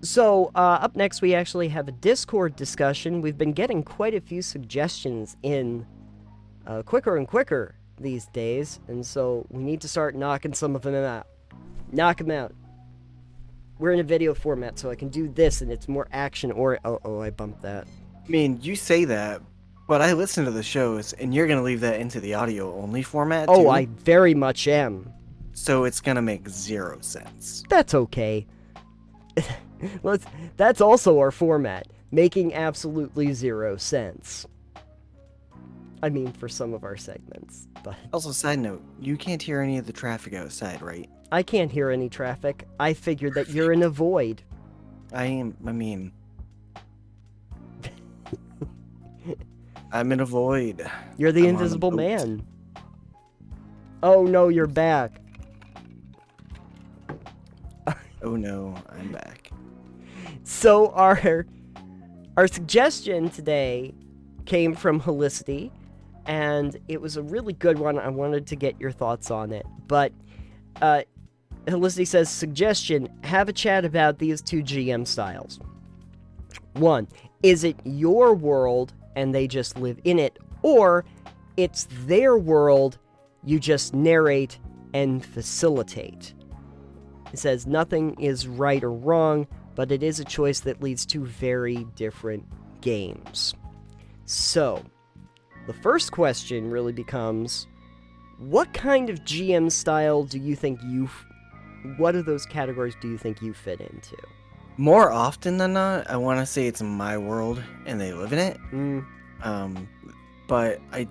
So, up next, we actually have a Discord discussion. We've been getting quite a few suggestions in quicker and quicker these days, and so we need to start knocking some of them out. Knock them out. We're in a video format, so I can do this, and it's more action or... Oh, I bumped that. I mean, you say that, but I listen to the shows, and you're gonna leave that into the audio-only format, too? Oh, I very much am. So it's gonna make 0 sense. That's okay. That's also our format. Making absolutely 0 sense. I mean, for some of our segments, but... Also, side note, you can't hear any of the traffic outside, right? I can't hear any traffic. I figured that you're in a void. I'm in a void. You're the I'm invisible man. Oh no, you're back. Oh no, I'm back. So our suggestion today came from Helicity, and it was a really good one. I wanted to get your thoughts on it. But Helicity says, suggestion, have a chat about these two GM styles. 1, is it your world and they just live in it, or it's their world, you just narrate and facilitate? It says, nothing is right or wrong, but it is a choice that leads to very different games. So, the first question really becomes, what kind of GM style do you think what of those categories do you think you fit into? More often than not, I want to say it's my world and they live in it. But I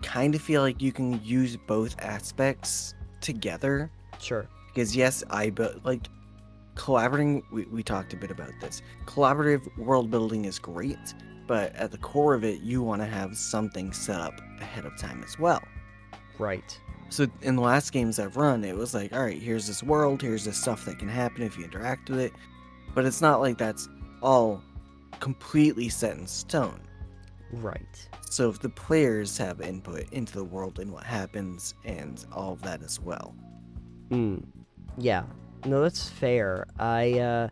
kind of feel like you can use both aspects together. Sure. Because yes, like collaborating, we talked a bit about this. Collaborative world building is great, but at the core of it, you want to have something set up ahead of time as well. Right. So in the last games I've run, it was like, all right, here's this world, here's this stuff that can happen if you interact with it. But it's not like that's all completely set in stone. Right. So if the players have input into the world and what happens and all of that as well. Yeah. No, that's fair. I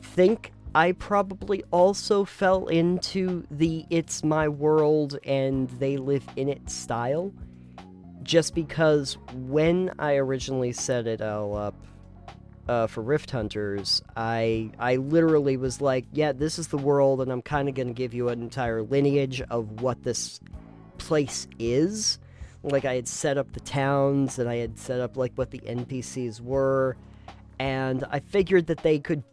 think I probably also fell into the it's my world and they live in it style. Just because when I originally set it all up for Rift Hunters, I literally was like, yeah, this is the world, and I'm kind of going to give you an entire lineage of what this place is. Like, I had set up the towns, and I had set up, like, what the NPCs were, and I figured that they could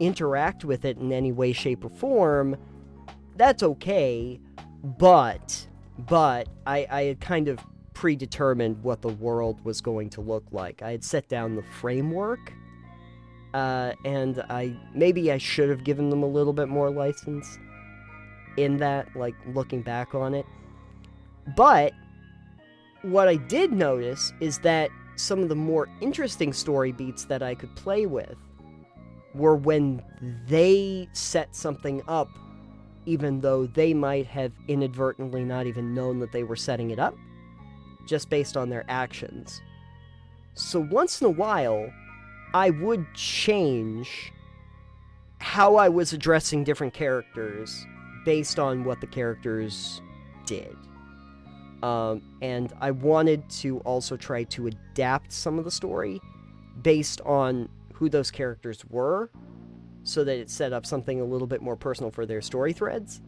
interact with it in any way, shape, or form. That's okay, but I had kind of predetermined what the world was going to look like. I had set down the framework, and maybe I should have given them a little bit more license in that, like, looking back on it. But what I did notice is that some of the more interesting story beats that I could play with were when they set something up, even though they might have inadvertently not even known that they were setting it up, just based on their actions. So once in a while, I would change how I was addressing different characters based on what the characters did. And I wanted to also try to adapt some of the story based on who those characters were, so that it set up something a little bit more personal for their story threads.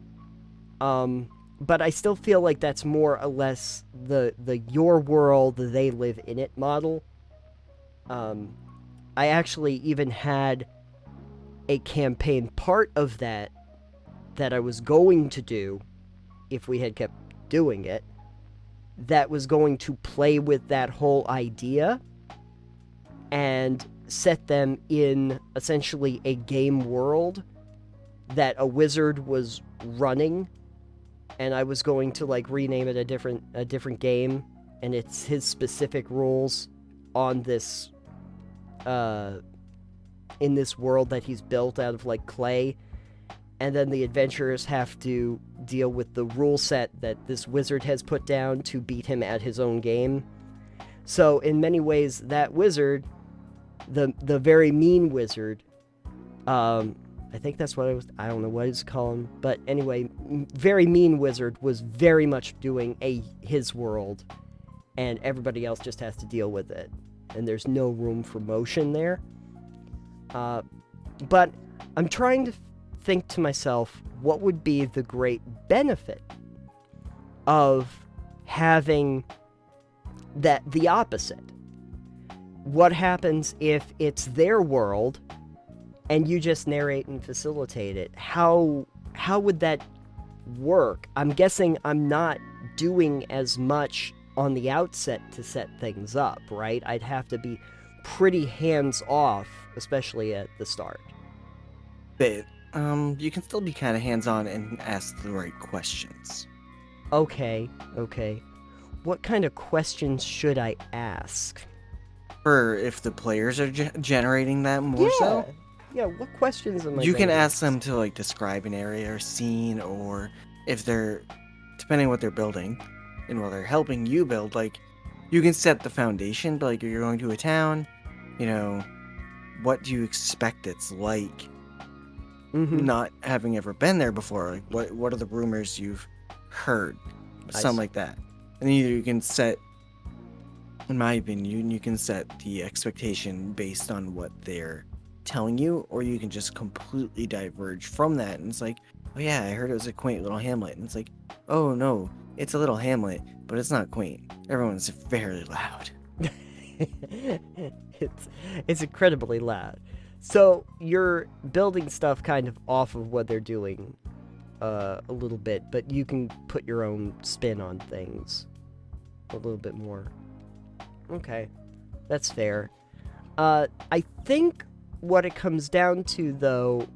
But I still feel like that's more or less the your world, they live in it model. I actually even had a campaign part of that I was going to do, if we had kept doing it, that was going to play with that whole idea and set them in essentially a game world that a wizard was running, and I was going to like rename it a different game, and it's his specific rules on this in this world that he's built out of like clay, and then the adventurers have to deal with the rule set that this wizard has put down to beat him at his own game. So in many ways, that wizard, the very mean wizard, I think that's what I don't know what it's called, but anyway, very mean wizard was very much doing his world, and everybody else just has to deal with it, and there's no room for motion there. But I'm trying to think to myself, what would be the great benefit of having the opposite? What happens if it's their world and you just narrate and facilitate it? How would that work? I'm guessing I'm not doing as much on the outset to set things up, right? I'd have to be pretty hands-off, especially at the start. But you can still be kind of hands-on and ask the right questions. Okay. What kind of questions should I ask? For if the players are generating that more so. Yeah, what questions am I You can gonna ask them to like describe an area or scene, or if they're, depending on what they're building and what they're helping you build, like you can set the foundation, but like you're going to a town, you know, what do you expect it's like, not having ever been there before? Like what are the rumors you've heard? Something like that. And either you can set, in my opinion, you can set the expectation based on what they're telling you, or you can just completely diverge from that. And it's like, oh yeah, I heard it was a quaint little hamlet. And it's like, oh no, it's a little hamlet, but it's not quaint. Everyone's very loud. It's incredibly loud. So you're building stuff kind of off of what they're doing a little bit, but you can put your own spin on things a little bit more. Okay, that's fair. I think what it comes down to, though,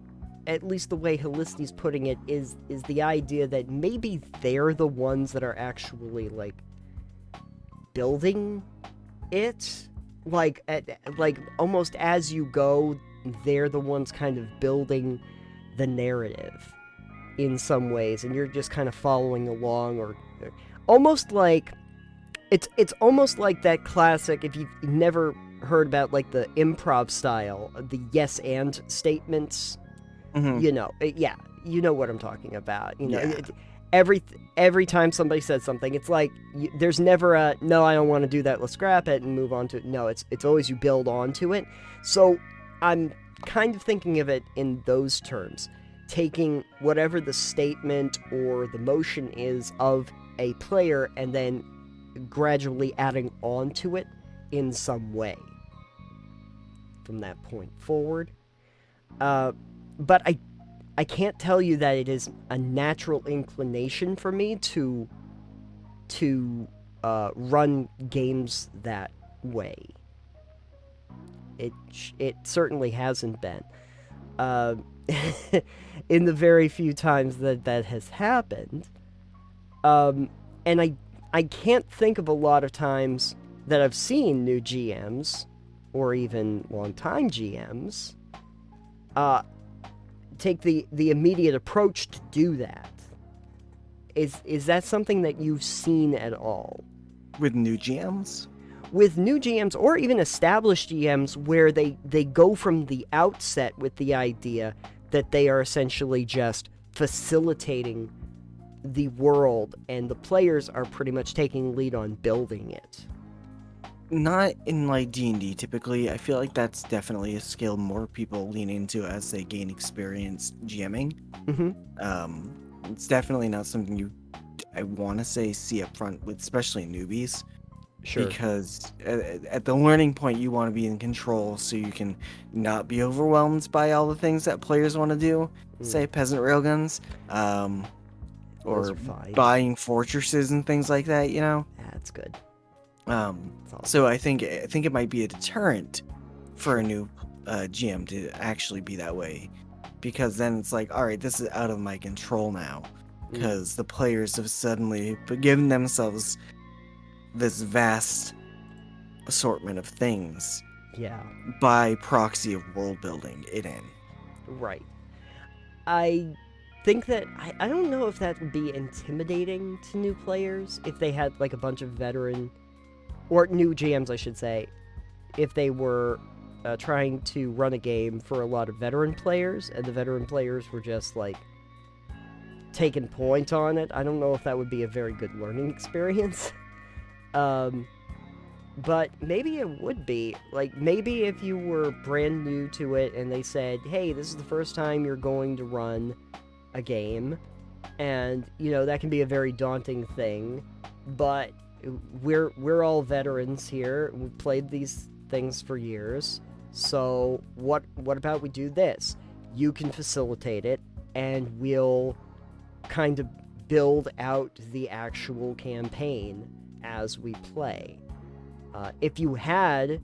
at least the way Holisti's putting it, is the idea that maybe they're the ones that are actually, like, building it. Like almost as you go, they're the ones kind of building the narrative in some ways, and you're just kind of following along, or almost like it's almost like that classic, if you've never heard about like the improv style, the yes and statements. You know, you know what I'm talking about. You know, every time somebody says something, it's like there's never a no, I don't want to do that, let's scrap it and move on to it. No, it's always you build onto it. So I'm kind of thinking of it in those terms, taking whatever the statement or the motion is of a player and then gradually adding on to it in some way from that point forward. But I can't tell you that it is a natural inclination for me to run games that way. It certainly hasn't been. In the very few times that has happened. And I can't think of a lot of times that I've seen new GMs, or even long-time GMs, take the immediate approach to do that. Is that something that you've seen at all? With new GMs? With new GMs, or even established GMs, where they go from the outset with the idea that they are essentially just facilitating the world, and the players are pretty much taking lead on building it. Not in like D&D typically. I feel like that's definitely a skill more people lean into as they gain experience GMing. It's definitely not something I want to say see up front with especially newbies. Sure. Because at the learning point, you want to be in control so you can not be overwhelmed by all the things that players want to do. Say peasant railguns, or buying fortresses and things like that, you know? That's good. So I think it might be a deterrent for a new GM to actually be that way, because then it's like, all right, this is out of my control now, because the players have suddenly given themselves this vast assortment of things. Yeah. By proxy of world building it in. Right. I think that I don't know if that would be intimidating to new players if they had like a bunch of veteran, or new GMs I should say, if they were trying to run a game for a lot of veteran players, and the veteran players were just like taking point on it. I don't know if that would be a very good learning experience. But maybe it would be. Like, maybe if you were brand new to it and they said, hey, this is the first time you're going to run a game, and, you know, that can be a very daunting thing, but we're all veterans here. We played these things for years, so what about we do this? You can facilitate it, and we'll kind of build out the actual campaign as we play. If you had,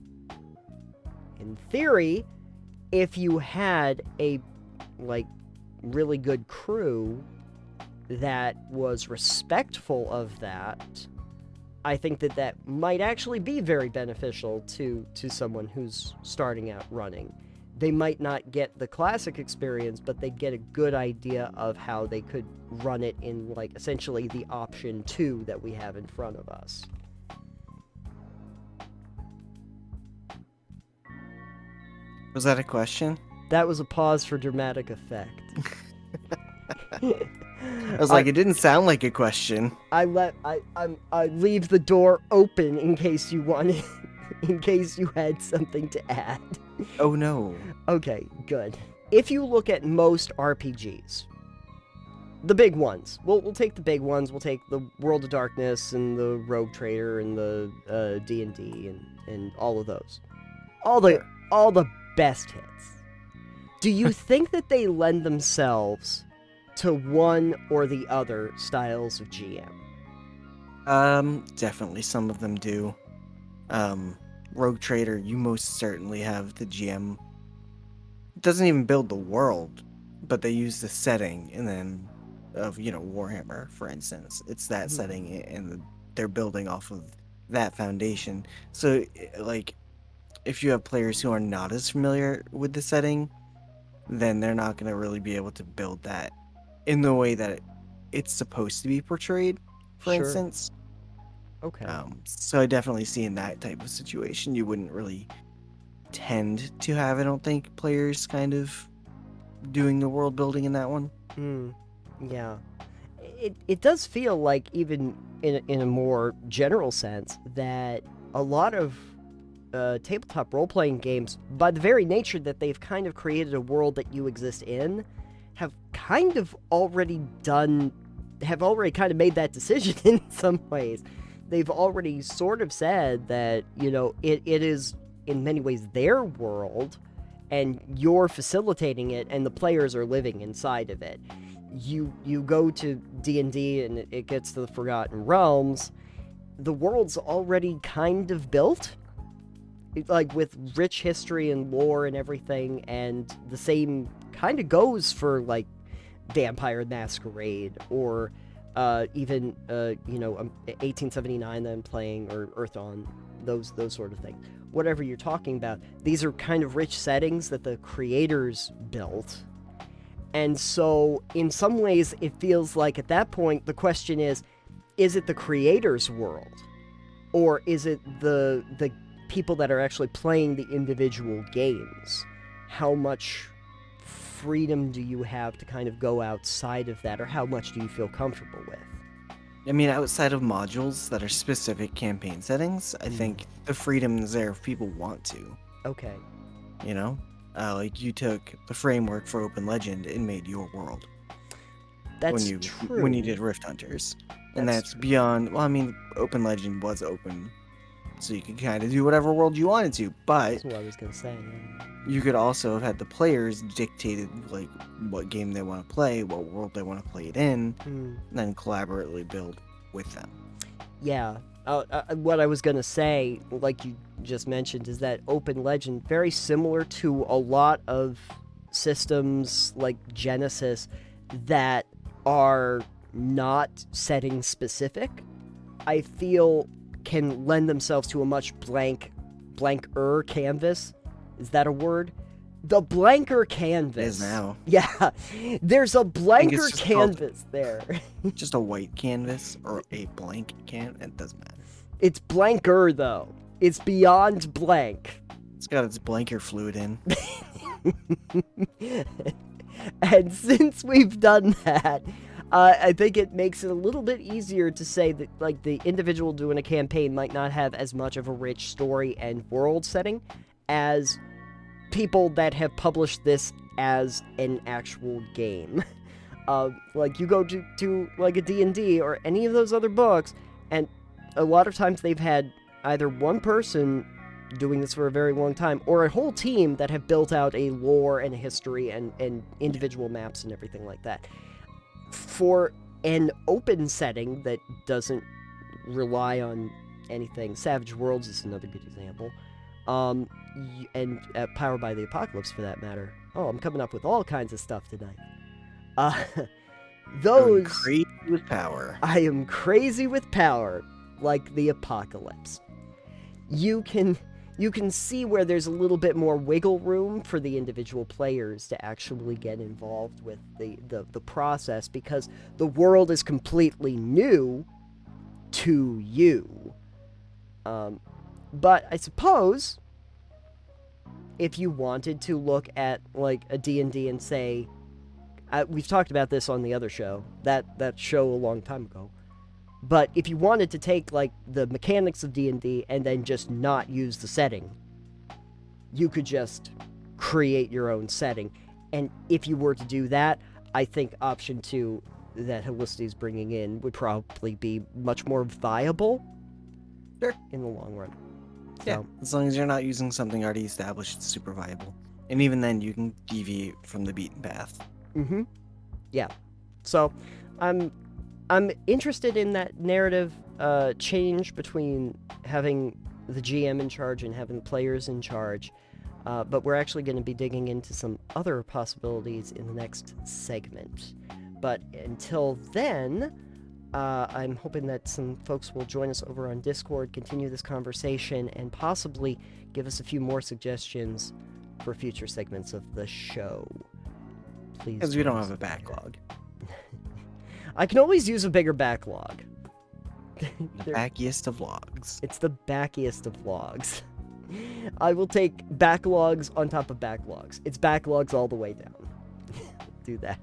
in theory, if you had a, like, really good crew that was respectful of that, I think that might actually be very beneficial to someone who's starting out running. They might not get the classic experience, but they'd get a good idea of how they could run it in, like, essentially the option 2 that we have in front of us. Was that a question? That was a pause for dramatic effect. I was like, it didn't sound like a question. I leave the door open in case you wanted, in case you had something to add. Oh no. Okay, good. If you look at most RPGs, the big ones, we'll take the big ones. We'll take the World of Darkness and the Rogue Trader and the D&D and all of those, all the best hits. Do you think that they lend themselves to one or the other styles of GM? Definitely some of them do. Rogue Trader, you most certainly have the GM. It doesn't even build the world, but they use the setting and then of, you know, Warhammer, for instance. It's that setting and they're building off of that foundation. So, like, if you have players who are not as familiar with the setting, then they're not going to really be able to build that in the way that it's supposed to be portrayed, for instance. Okay. So I definitely see in that type of situation, you wouldn't really tend to have, I don't think, players kind of doing the world building in that one. Yeah. It does feel like, even in a more general sense, that a lot of tabletop role-playing games, by the very nature that they've kind of created a world that you exist in, have kind of already kind of made that decision in some ways. They've already sort of said that, you know, it is in many ways their world, and you're facilitating it, and the players are living inside of it. You go to D&D and it gets to the Forgotten Realms, the world's already kind of built, like with rich history and lore and everything, and the same kind of goes for, like, Vampire Masquerade, or even 1879 that I'm playing, or Earth Dawn, those sort of things. Whatever you're talking about, these are kind of rich settings that the creators built. And so, in some ways, it feels like at that point, the question is it the creator's world? Or is it the people that are actually playing the individual games? How much freedom do you have to kind of go outside of that, or how much do you feel comfortable with? I mean, outside of modules that are specific campaign settings, I think the freedom is there if people want to. Okay. You know? Like, you took the framework for Open Legend and made your world. That's true. When you did Rift Hunters. And that's beyond... Well, I mean, Open Legend was open, so you could kind of do whatever world you wanted to, but... That's what I was going to say. You could also have had the players dictated, like, what game they want to play, what world they want to play it in, and then collaboratively build with them. Yeah. What I was going to say, like you just mentioned, is that Open Legend, very similar to a lot of systems like Genesis that are not setting specific, I feel can lend themselves to a much blanker canvas. Is that a word? The blanker canvas. It is now. Yeah, there's a blanker canvas there. Just a white canvas or a blank canvas, it doesn't matter. It's blanker, though. It's beyond blank. It's got its blanker fluid in. And since we've done that, I think it makes it a little bit easier to say that, like, the individual doing a campaign might not have as much of a rich story and world setting as people that have published this as an actual game. Like, you go to like a D&D or any of those other books, and a lot of times they've had either one person doing this for a very long time, or a whole team that have built out a lore and a history and individual maps and everything like that. For an open setting that doesn't rely on anything, Savage Worlds is another good example, and Powered by the Apocalypse for that matter. Oh, I'm coming up with all kinds of stuff tonight. Going Those... crazy with power. I am crazy with power, like the apocalypse. You can see where there's a little bit more wiggle room for the individual players to actually get involved with the process, because the world is completely new to you. But I suppose if you wanted to look at, like, a D&D and say, we've talked about this on the other show, that show a long time ago. But if you wanted to take, like, the mechanics of D&D and then just not use the setting, you could just create your own setting. And if you were to do that, I think option 2 that Helicity's bringing in would probably be much more viable. Sure. In the long run. Yeah, So, as long as you're not using something already established, it's super viable. And even then, you can deviate from the beaten path. Mm-hmm. Yeah. So, I'm interested in that narrative change between having the GM in charge and having the players in charge. But we're actually going to be digging into some other possibilities in the next segment. But until then, I'm hoping that some folks will join us over on Discord, continue this conversation, and possibly give us a few more suggestions for future segments of the show. Please. Because we don't have a backlog. I can always use a bigger backlog. The backiest of logs. It's the backiest of logs. I will take backlogs on top of backlogs. It's backlogs all the way down. Do that.